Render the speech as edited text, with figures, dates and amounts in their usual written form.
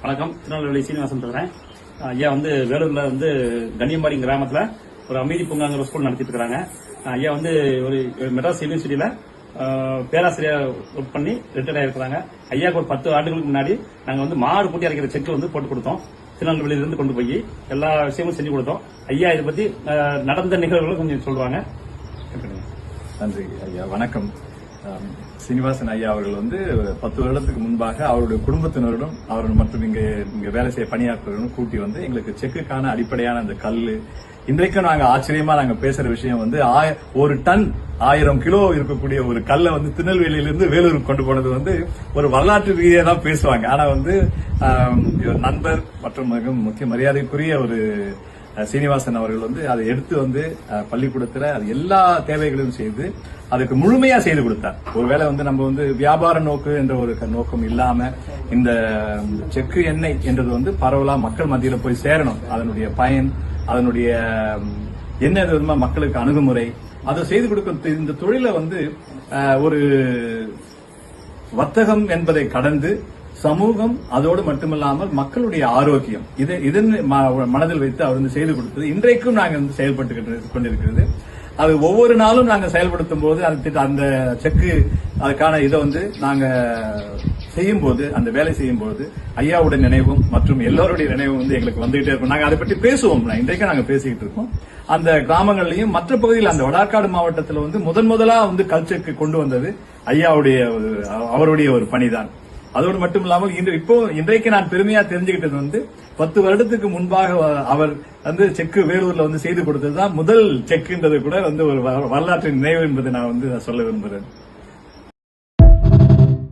வணக்கம். திருநெல்வேலி சீனிவாசன் பேசுறேன். ஐயா வேலூர்ல கன்னியம்பாடி கிராமத்துல ஒரு அமைதி பூங்காங்கிற ஸ்கூல் நடத்திட்டு இருக்காங்க. ஐயா ஒரு மெட்ராஸ் யூனிவர்சிட்டியில பேராசிரியர் ஒர்க் பண்ணி ரிட்டையர் ஆயிருக்கிறாங்க. ஐயாவுக்கு ஒரு 10 ஆண்டுகளுக்கு முன்னாடி நாங்க மாடு கூட்டி அரைக்கிற செக் போட்டு கொடுத்தோம். திருநெல்வேலியில இருந்து கொண்டு போய் எல்லா விஷயமும் செஞ்சு கொடுத்தோம். ஐயா இதை பத்தி நடந்த நிகழ்வுகளை கொஞ்சம் சொல்லுவாங்க. நன்றி ஐயா. வணக்கம். சீனிவாசன் ஐயா அவர்கள் 10 வருடத்துக்கு முன்பாக அவருடைய குடும்பத்தினருடன் அவர் மற்றும் இங்க வேலை செய்ய பணியாற்றவர்களும் கூட்டி எங்களுக்கு செக்குக்கான அடிப்படையான அந்த கல்லு, இன்றைக்கும் நாங்க ஆச்சரியமா பேசுற விஷயம் ஒரு டன் 1000 கிலோ இருக்கக்கூடிய ஒரு கல்லை திருநெல்வேலியிலிருந்து வேலூருக்கு கொண்டு போனது ஒரு வரலாற்று ரீதியா தான் பேசுவாங்க. ஆனா நண்பர் மற்றும் முக்கிய மரியாதைக்குரிய ஒரு சீனிவாசன் அவர்கள் அதை எடுத்து பள்ளிக்கூடத்துல அது எல்லா தேவைகளையும் செய்து அதுக்கு முழுமையா செய்து கொடுத்தார். ஒருவேளை நம்ம வியாபார நோக்கு என்ற ஒரு நோக்கம் இல்லாம இந்த செக்கு எண்ணெய் என்றது பரவலா மக்கள் மத்தியில போய் சேரணும், அதனுடைய பயன், அதனுடைய என்ன விதமா மக்களுக்கு அணுகுமுறை, அதை செய்து கொடுக்க இந்த தொழில ஒரு வர்த்தகம் என்பதை கடந்து சமூகம், அதோடு மட்டுமில்லாமல் மக்களுடைய ஆரோக்கியம், இதன் மனதில் வைத்து அவர் செய்து கொடுத்தது இன்றைக்கும் நாங்கள் செயல்பட்டு கொண்டிருக்கிறது. அது ஒவ்வொரு நாளும் நாங்க செயல்படுத்தும் போது அந்த செக்கு அதுக்கான இதை நாங்க செய்யும் போது, அந்த வேலை செய்யும் போது ஐயாவுடைய நினைவும் மற்றும் எல்லோருடைய நினைவும் எங்களுக்கு வந்துகிட்டே இருக்கும். நாங்க அதை பற்றி பேசுவோம். இன்றைக்கும் நாங்க பேசிக்கிட்டு இருக்கோம். அந்த கிராமங்கள்லயும் மற்ற பகுதியில் அந்த வடார்காடு மாவட்டத்தில் முதலா கல்ச்செக்கு கொண்டு வந்தது அவருடைய ஒரு பணிதான். அதோடு மட்டும் இல்லாமல் இன்றைக்கு நான் பெருமையா தெரிஞ்சுக்கிட்டது 10 வருடத்துக்கு முன்பாக அவர் செக்கு வேலூர்ல செய்து கொடுத்ததுதான் முதல் செக்குன்றது கூட ஒரு வரலாற்று நினைவு என்பதை நான் சொல்ல விரும்புகிறேன்.